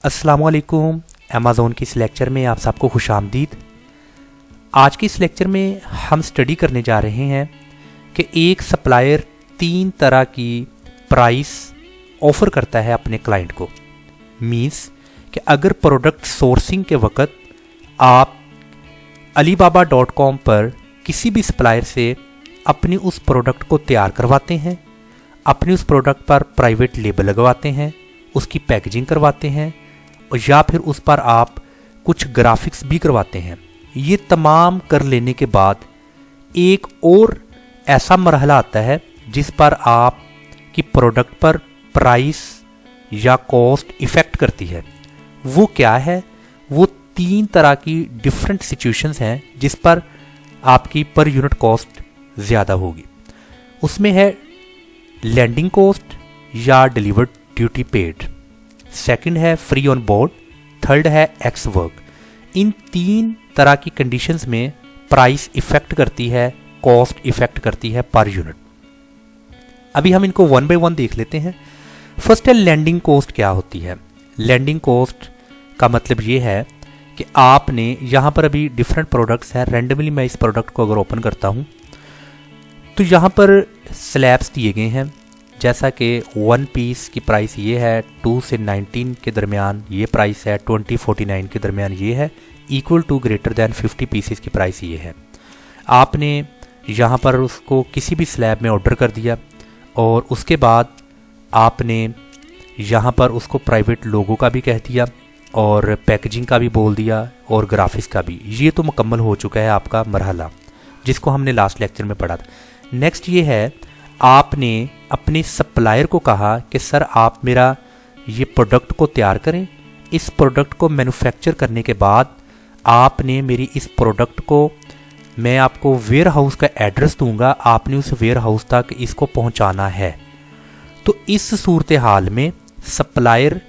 अस्सलामुअलैकुम। अमेज़ॉन की इस लेक्चर में आप सबको खुशामदीद। आज की इस लेक्चर में हम स्टडी करने जा रहे हैं कि एक सप्लायर 3 तरह की प्राइस ऑफ़र करता है अपने क्लाइंट को। मींस कि अगर प्रोडक्ट सोर्सिंग के वक्त आप alibaba.com पर किसी भी सप्लायर से अपनी उस प्रोडक्ट को तैयार करवाते हैं, अपनी उस प्रोडक्ट पर प्राइवेट लेबल लगवाते हैं, उसकी पैकेजिंग करवाते हैं या फिर उस पर आप कुछ ग्राफिक्स भी करवाते हैं। ये तमाम कर लेने के बाद एक और ऐसा मरहला आता है जिस पर आप की प्रोडक्ट पर प्राइस या कॉस्ट इफ़ेक्ट करती है। वो क्या है? वो 3 तरह की डिफरेंट सिचुएशंस हैं जिस पर आपकी पर यूनिट कॉस्ट ज़्यादा होगी। उसमें है लैंडिंग कॉस्ट या डिलीवर्ड ड्यूटी पेड, सेकंड है फ्री ऑन बोर्ड, थर्ड है एक्स वर्क। इन 3 तरह की कंडीशंस में प्राइस इफेक्ट करती है, कॉस्ट इफेक्ट करती है पर यूनिट। अभी हम इनको वन बाय वन देख लेते हैं। फर्स्ट है लैंडिंग कॉस्ट। क्या होती है लैंडिंग कॉस्ट? का मतलब ये है कि आपने यहाँ पर अभी डिफरेंट प्रोडक्ट्स हैं। रैंडमली मैं इस प्रोडक्ट को अगर ओपन करता हूँ तो यहाँ पर स्लैब्स दिए गए हैं, जैसा कि 1 पीस की प्राइस ये है, 2 से 19 के दरमियान ये प्राइस है, 20-49 के दरमियान ये है, equal to greater than 50 pieces की प्राइस ये है। आपने यहाँ पर उसको किसी भी स्लैब में ऑर्डर कर दिया और उसके बाद आपने यहाँ पर उसको प्राइवेट लोगो का भी कह दिया और पैकेजिंग का भी बोल दिया और ग्राफिक्स का भी। ये तो मुकम्मल हो चुका है आपका मरहला, जिसको हमने लास्ट लेक्चर में पढ़ा था। नेक्स्ट ये है, आपने अपने सप्लायर को कहा कि सर आप मेरा ये प्रोडक्ट को तैयार करें। इस प्रोडक्ट को मैन्युफैक्चर करने के बाद आपने मेरी इस प्रोडक्ट को, मैं आपको वेयर हाउस का एड्रेस दूंगा, आपने उस वेयर हाउस तक इसको पहुंचाना है। तो इस सूरत हाल में सप्लायर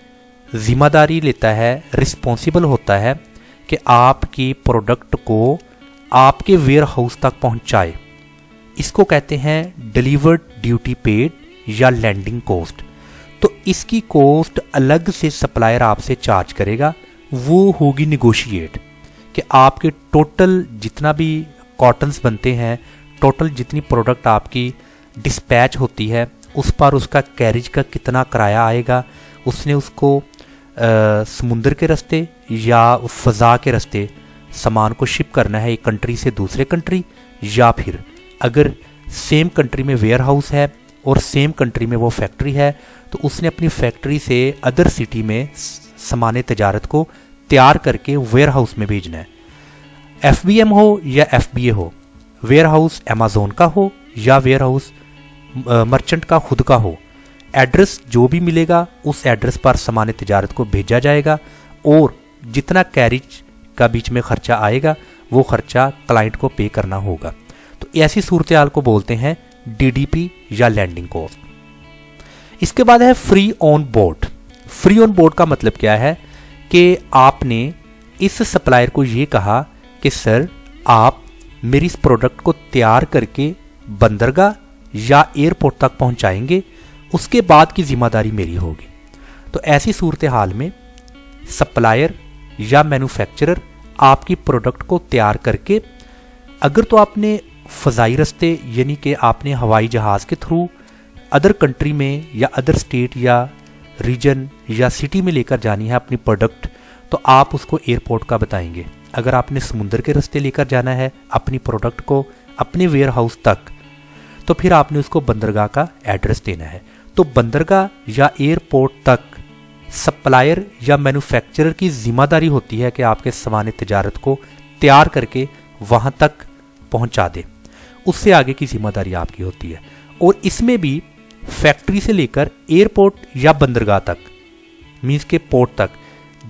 जिम्मेदारी लेता है, रिस्पॉन्सिबल होता है कि आपकी प्रोडक्ट को आपके वेयर हाउस तक पहुंचाए। इसको कहते हैं डिलीवर्ड ड्यूटी पेड या लैंडिंग कॉस्ट। तो इसकी कॉस्ट अलग से सप्लायर आपसे चार्ज करेगा, वो होगी निगोशिएट, कि आपके टोटल जितना भी कॉटन्स बनते हैं, टोटल जितनी प्रोडक्ट आपकी डिस्पैच होती है, उस पर उसका कैरेज का कितना किराया आएगा। उसने उसको समुंदर के रास्ते या फ़ज़ा के रास्ते सामान को शिप करना है एक कंट्री से दूसरे कंट्री, या फिर अगर सेम कंट्री में वेयर हाउस है और सेम कंट्री में वो फैक्ट्री है तो उसने अपनी फैक्ट्री से अदर सिटी में सामान तजारत को तैयार करके वेयर हाउस में भेजना है। FBM हो या FBA हो, वेयर हाउस अमेज़ॉन का हो या वेयर हाउस मर्चेंट का खुद का हो, एड्रेस जो भी मिलेगा उस एड्रेस पर सामान तजारत को भेजा जाएगा और जितना कैरेज का बीच में खर्चा आएगा वो खर्चा क्लाइंट को पे करना होगा। तो ऐसी सूरत हाल को बोलते हैं DDP या लैंडिंग कॉस्ट। इसके बाद है free on board. Free on board का मतलब क्या है कि आपने इस सप्लायर को ये कहा कि सर आप मेरी इस प्रोडक्ट को तैयार करके बंदरगाह या एयरपोर्ट तक पहुंचाएंगे, उसके बाद की जिम्मेदारी मेरी होगी। तो ऐसी सूरत हाल में सप्लायर या मैन्युफैक्चरर आपकी प्रोडक्ट को तैयार करके, अगर तो आपने फ़ज़ाई रास्ते यानी कि आपने हवाई जहाज़ के थ्रू अदर कंट्री में या अदर स्टेट या रीजन या सिटी में लेकर जानी है अपनी प्रोडक्ट, तो आप उसको एयरपोर्ट का बताएंगे। अगर आपने समुंदर के रास्ते लेकर जाना है अपनी प्रोडक्ट को अपने वेयर हाउस तक, तो फिर आपने उसको बंदरगाह का एड्रेस देना है। तो बंदरगाह या एयरपोर्ट तक सप्लायर या मैन्युफैक्चरर की जिम्मेदारी होती है कि आपके सामान तजारत को तैयार करके वहाँ तक पहुँचा दे। उससे आगे की जिम्मेदारी आपकी होती है। और इसमें भी फैक्ट्री से लेकर एयरपोर्ट या बंदरगाह तक, मीन्स के पोर्ट तक,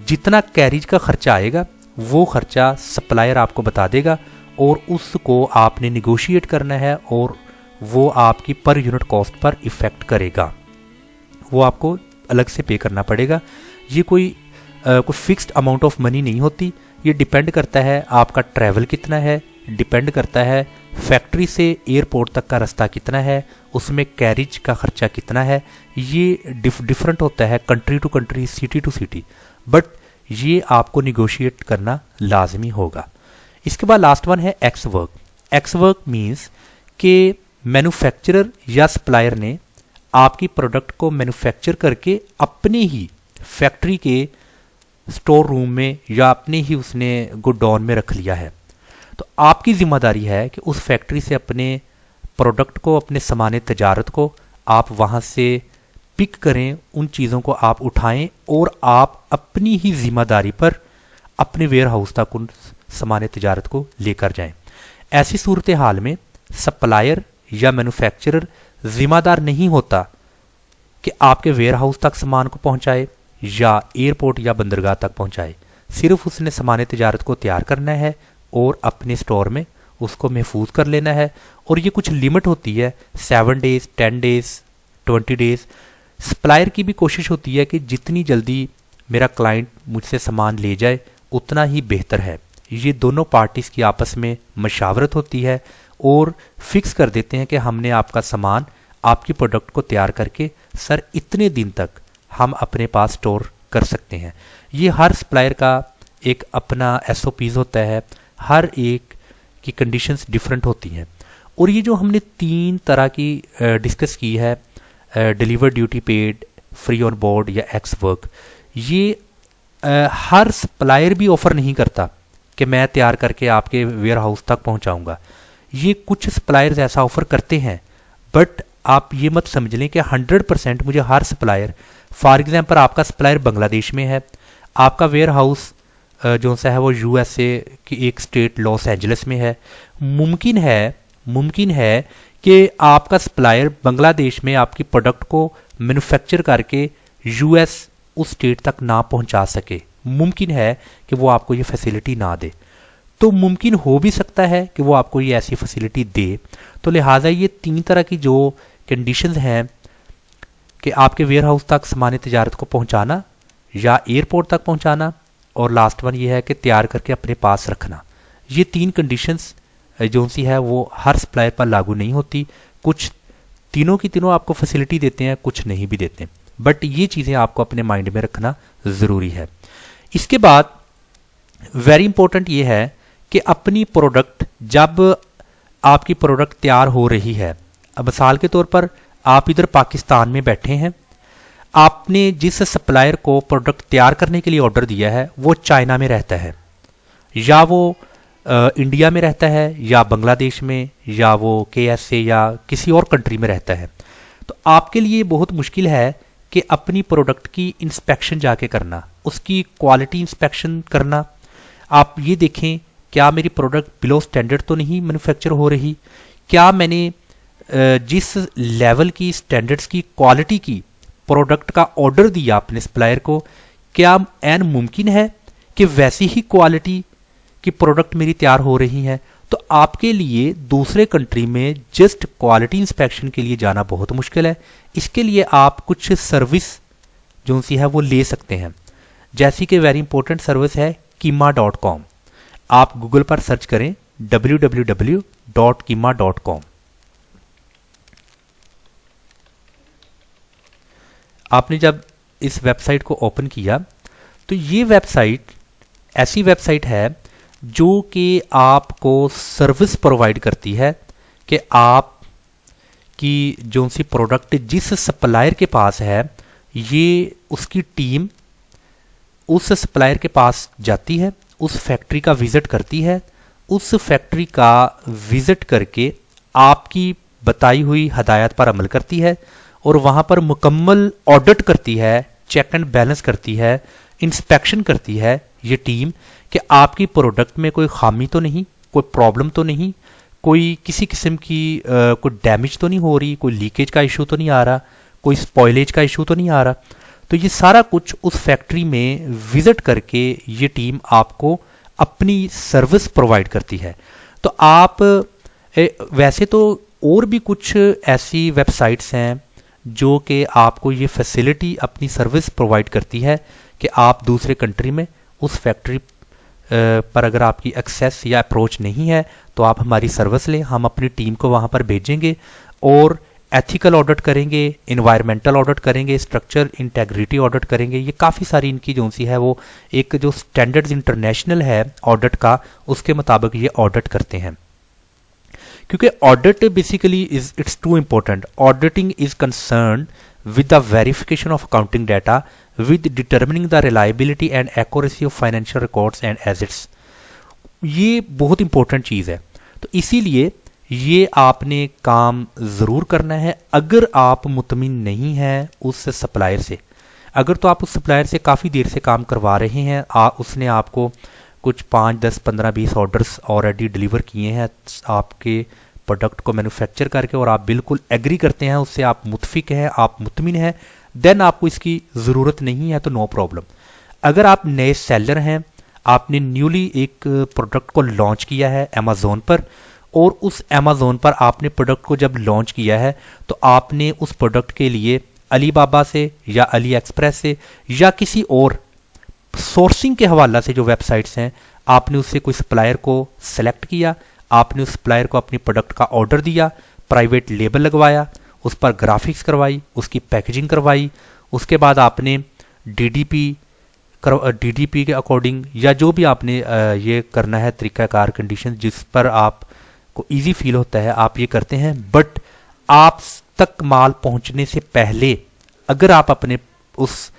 जितना कैरेज का खर्चा आएगा वो खर्चा सप्लायर आपको बता देगा और उसको आपने निगोशिएट करना है और वो आपकी per unit cost per effect करेगा। वो आपको अलग से पे करना पड़ेगा। ये कोई फिक्स्ड अमाउंट ऑफ मनी नहीं होती। ये डिपेंड करता है आपका ट्रैवल कितना है, डिपेंड करता है फैक्ट्री से एयरपोर्ट तक का रास्ता कितना है, उसमें कैरेज का खर्चा कितना है। ये डिफरेंट होता है country to country, city to city. But ये आपको निगोशिएट करना लाजमी होगा। इसके बाद लास्ट वन है ex work. Ex work means कि मैन्युफैक्चरर या सप्लायर ने आपकी प्रोडक्ट को मैन्युफैक्चर करके अपने ही फैक्ट्री के स्टोर रूम में या अपने ही उसने गोडाउन में रख लिया है। तो आपकी जिम्मेदारी है कि उस फैक्ट्री से अपने प्रोडक्ट को, अपने सामान तजारत को आप वहाँ से पिक करें, उन चीज़ों को आप उठाएं और आप अपनी ही जिम्मेदारी पर अपने वेयर हाउस तक उन सामान तजारत को लेकर जाएं। ऐसी सूरत हाल में सप्लायर या मैन्युफैक्चरर जिम्मेदार नहीं होता कि आपके वेयर हाउस तक सामान को पहुंचाए या एयरपोर्ट या बंदरगाह तक पहुंचाए। सिर्फ उसने सामान तजारत को तैयार करना है और अपने स्टोर में उसको महफूज कर लेना है। और ये कुछ लिमिट होती है, 7 डेज, 10 डेज, 20 डेज। सप्लायर की भी कोशिश होती है कि जितनी जल्दी मेरा क्लाइंट मुझसे सामान ले जाए उतना ही बेहतर है। ये दोनों पार्टीज़ की आपस में मशावरत होती है और फिक्स कर देते हैं कि हमने आपका सामान, आपकी प्रोडक्ट को तैयार करके सर इतने दिन तक हम अपने पास स्टोर कर सकते हैं। ये हर सप्लायर का एक अपना SOPs होता है, हर एक की कंडीशंस डिफरेंट होती हैं। और ये जो हमने 3 तरह की डिस्कस की है, deliver duty paid, free on board या एक्स वर्क, ये हर सप्लायर भी ऑफ़र नहीं करता कि मैं तैयार करके आपके वेयर हाउस तक पहुंचाऊंगा। ये कुछ सप्लायर्स ऐसा ऑफ़र करते हैं, बट आप ये मत समझ लें कि 100% मुझे हर सप्लायर, फॉर एग्जांपल आपका सप्लायर बांग्लादेश में है, आपका वेयर हाउस जो सा है वो USA की एक स्टेट लॉस एंजलिस में है। मुमकिन है कि आपका सप्लायर बांग्लादेश में आपकी प्रोडक्ट को मैन्युफैक्चर करके US उस स्टेट तक ना पहुंचा सके। मुमकिन है कि वो आपको ये फैसिलिटी ना दे, तो मुमकिन हो भी सकता है कि वो आपको ये ऐसी फैसिलिटी दे। तो लिहाजा ये 3 तरह की जो कंडीशंस हैं कि आपके वेयर हाउस तक सामान तजारत को पहुंचाना या एयरपोर्ट तक पहुंचाना, और लास्ट वन ये है कि तैयार करके अपने पास रखना। ये 3 कंडीशंस जो सी है वो हर सप्लायर पर लागू नहीं होती। कुछ तीनों की तीनों आपको फैसिलिटी देते हैं, कुछ नहीं भी देते, बट ये चीज़ें आपको अपने माइंड में रखना ज़रूरी है। इसके बाद वेरी इंपॉर्टेंट ये है कि अपनी प्रोडक्ट, जब आपकी प्रोडक्ट तैयार हो रही है, अब मिसाल के तौर पर आप इधर पाकिस्तान में बैठे हैं, आपने जिस सप्लायर को प्रोडक्ट तैयार करने के लिए ऑर्डर दिया है वो चाइना में रहता है, या वो इंडिया में रहता है, या बांग्लादेश में, या वो KSA या किसी और कंट्री में रहता है। तो आपके लिए बहुत मुश्किल है कि अपनी प्रोडक्ट की इंस्पेक्शन जाके करना, उसकी क्वालिटी इंस्पेक्शन करना। आप ये देखें क्या मेरी प्रोडक्ट बिलो स्टैंडर्ड तो नहीं मैन्युफैक्चर हो रही, क्या मैंने जिस लेवल की स्टैंडर्ड्स की क्वालिटी की प्रोडक्ट का ऑर्डर दिया अपने सप्लायर को, क्या एन मुमकिन है कि वैसी ही क्वालिटी की प्रोडक्ट मेरी तैयार हो रही है। तो आपके लिए दूसरे कंट्री में जस्ट क्वालिटी इंस्पेक्शन के लिए जाना बहुत मुश्किल है। इसके लिए आप कुछ सर्विस जो सी है वो ले सकते हैं, जैसी कि वेरी इंपॉर्टेंट सर्विस है कीमा.com। आप गूगल पर सर्च करें www.kima.com। आपने जब इस वेबसाइट को ओपन किया तो ये वेबसाइट ऐसी वेबसाइट है जो कि आपको सर्विस प्रोवाइड करती है कि आप की जो सी प्रोडक्ट जिस सप्लायर के पास है, ये उसकी टीम उस सप्लायर के पास जाती है, उस फैक्ट्री का विज़िट करती है, उस फैक्ट्री का विज़िट करके आपकी बताई हुई हदायत पर अमल करती है और वहाँ पर मुकम्मल ऑडिट करती है, चेक एंड बैलेंस करती है, इंस्पेक्शन करती है ये टीम कि आपकी प्रोडक्ट में कोई खामी तो नहीं, कोई प्रॉब्लम तो नहीं, कोई किसी किस्म की कोई डैमेज तो नहीं हो रही, कोई लीकेज का इशू तो नहीं आ रहा, कोई स्पॉइलेज का इशू तो नहीं आ रहा। तो ये सारा कुछ उस फैक्ट्री में विज़िट करके ये टीम आपको अपनी सर्विस प्रोवाइड करती है। तो आप वैसे तो और भी कुछ ऐसी वेबसाइट्स हैं जो कि आपको ये फैसिलिटी अपनी सर्विस प्रोवाइड करती है कि आप दूसरे कंट्री में उस फैक्ट्री पर अगर आपकी एक्सेस या अप्रोच नहीं है तो आप हमारी सर्विस लें, हम अपनी टीम को वहाँ पर भेजेंगे और एथिकल ऑडिट करेंगे, इन्वायरमेंटल ऑडिट करेंगे, स्ट्रक्चर इंटेग्रिटी ऑडिट करेंगे। ये काफ़ी सारी इनकी जो सी है वो एक जो स्टैंडर्ड्स इंटरनेशनल है ऑडिट का, उसके मुताबिक ये ऑडिट करते हैं। क्योंकि audit basically is it's too important. Auditing is concern with the verification of accounting data, with determining the reliability and accuracy of financial records and assets। ये बहुत इंपॉर्टेंट चीज़ है, तो इसीलिए ये आपने काम ज़रूर करना है। अगर आप मुतमिन नहीं हैं उस सप्लायर से, अगर तो आप उस सप्लायर से काफ़ी देर से काम करवा रहे हैं, उसने आपको कुछ 5, 10, 15, 20 ऑर्डर्स ऑलरेडी डिलीवर किए हैं आपके प्रोडक्ट को मैन्युफैक्चर करके, और आप बिल्कुल एग्री करते हैं उससे, आप मुतफिक हैं, आप मुतमिन हैं, देन आपको इसकी ज़रूरत नहीं है, तो नो प्रॉब्लम। अगर आप नए सेलर हैं, आपने न्यूली एक प्रोडक्ट को लॉन्च किया है अमेज़ोन पर, और उस अमेज़ोन पर आपने प्रोडक्ट को जब लॉन्च किया है तो आपने उस प्रोडक्ट के लिए अलीबाबा से या अली एक्सप्रेस से या किसी और सोर्सिंग के हवाला से जो वेबसाइट्स हैं, आपने उससे कोई सप्लायर को सेलेक्ट किया, आपने उस सप्लायर को अपनी प्रोडक्ट का ऑर्डर दिया, प्राइवेट लेबल लगवाया, उस पर ग्राफिक्स करवाई, उसकी पैकेजिंग करवाई, उसके बाद आपने डीडीपी के अकॉर्डिंग या जो भी आपने ये करना है तरीक़ाकार कंडीशन जिस पर आपको इजी फील होता है, आप ये करते हैं। बट आप तक माल पहुंचने से पहले अगर आप अपने उस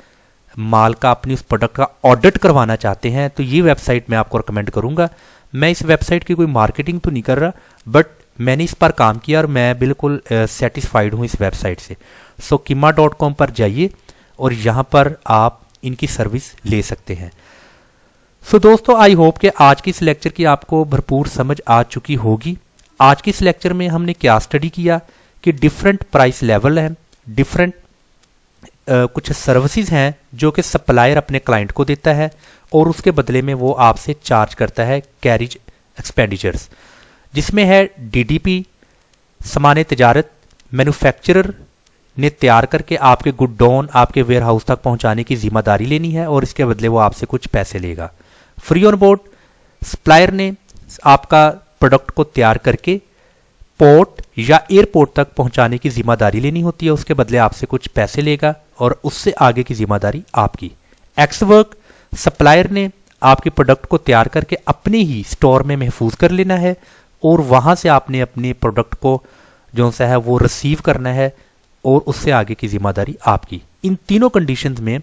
माल का, अपनी उस प्रोडक्ट का ऑडिट करवाना चाहते हैं, तो ये वेबसाइट मैं आपको रिकमेंड करूंगा। मैं इस वेबसाइट की कोई मार्केटिंग तो नहीं कर रहा, बट मैंने इस पर काम किया और मैं बिल्कुल सेटिस्फाइड हूँ इस वेबसाइट से। सो कीमा.com पर जाइए और यहाँ पर आप इनकी सर्विस ले सकते हैं। सो दोस्तों, आई होप कि आज की इस लेक्चर की आपको भरपूर समझ आ चुकी होगी। आज की इस लेक्चर में हमने क्या स्टडी किया कि डिफरेंट प्राइस लेवल हैं, डिफरेंट कुछ सर्विसेज हैं जो कि सप्लायर अपने क्लाइंट को देता है और उसके बदले में वो आपसे चार्ज करता है कैरिज एक्सपेंडिचर्स, जिसमें है डीडीपी, सामान तजारत, मैन्युफैक्चरर ने तैयार करके आपके गुडडाउन, आपके वेयर हाउस तक पहुंचाने की जिम्मेदारी लेनी है और इसके बदले वो आपसे कुछ पैसे लेगा। फ्री ऑन बोर्ड, सप्लायर ने आपका प्रोडक्ट को तैयार करके पोर्ट या एयरपोर्ट तक पहुंचाने की जिम्मेदारी लेनी होती है, उसके बदले आपसे कुछ पैसे लेगा और उससे आगे की जिम्मेदारी आपकी। एक्स वर्क, सप्लायर ने आपके प्रोडक्ट को तैयार करके अपने ही स्टोर में महफूज कर लेना है और वहां से आपने अपने प्रोडक्ट को जो सा है वो रिसीव करना है और उससे आगे की जिम्मेदारी आपकी। इन तीनों कंडीशंस में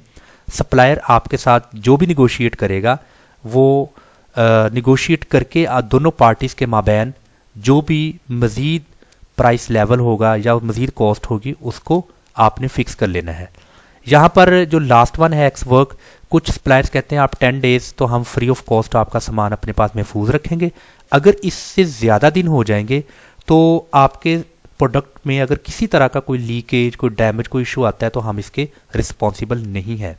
सप्लायर आपके साथ जो भी निगोशिएट करेगा वो निगोशिएट करके दोनों पार्टीज के माबैन जो भी मज़ीद प्राइस लेवल होगा या मज़ीद कॉस्ट होगी उसको आपने फिक्स कर लेना है। यहाँ पर जो लास्ट वन है एक्स वर्क, कुछ सप्लायर्स कहते हैं आप 10 डेज तो हम फ्री ऑफ कॉस्ट आपका सामान अपने पास महफूज रखेंगे। अगर इससे ज़्यादा दिन हो जाएंगे तो आपके प्रोडक्ट में अगर किसी तरह का कोई लीकेज, कोई डैमेज, कोई इशू आता है तो हम इसके रिस्पॉन्सिबल नहीं हैं,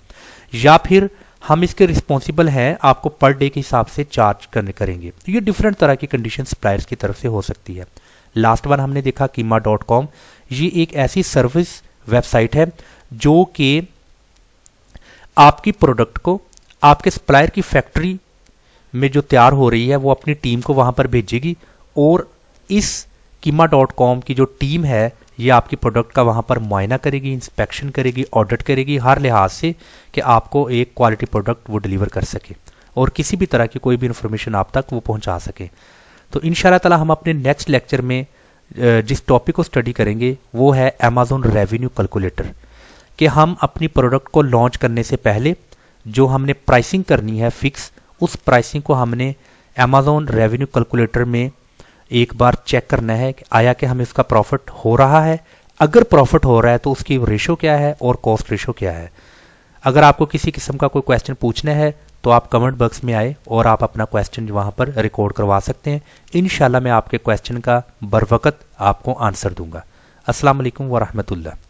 या फिर हम इसके रिस्पॉन्सिबल हैं, आपको पर डे के हिसाब से चार्ज करेंगे। तो ये डिफरेंट तरह की कंडीशन सप्लायर्स की तरफ से हो सकती है। लास्ट वन हमने देखा कीमा.com, ये एक ऐसी सर्विस वेबसाइट है जो कि आपकी प्रोडक्ट को आपके सप्लायर की फैक्ट्री में जो तैयार हो रही है वो अपनी टीम को वहां पर भेजेगी और इस कीमा.com की जो टीम है ये आपकी प्रोडक्ट का वहां पर मुआयना करेगी, इंस्पेक्शन करेगी, ऑडिट करेगी हर लिहाज से कि आपको एक क्वालिटी प्रोडक्ट वो डिलीवर कर सके और किसी भी तरह की कोई भी इंफॉर्मेशन आप तक वो पहुंचा सके। तो इंशाल्लाह ताला हम अपने नेक्स्ट लेक्चर में जिस टॉपिक को स्टडी करेंगे वो है अमेज़न रेवेन्यू कैलकुलेटर, कि हम अपनी प्रोडक्ट को लॉन्च करने से पहले जो हमने प्राइसिंग करनी है फिक्स, उस प्राइसिंग को हमने अमेज़न रेवेन्यू कैलकुलेटर में एक बार चेक करना है कि आया कि हमें उसका प्रॉफिट हो रहा है। अगर प्रॉफिट हो रहा है तो उसकी रेशो क्या है और कॉस्ट रेशो क्या है। अगर आपको किसी किस्म का कोई क्वेश्चन पूछना है तो आप कमेंट बॉक्स में आए और आप अपना क्वेश्चन वहाँ पर रिकॉर्ड करवा सकते हैं। इंशाल्लाह मैं आपके क्वेश्चन का बरवकत आपको आंसर दूंगा। अस्सलाम वालेकुम व रहमतुल्लाह।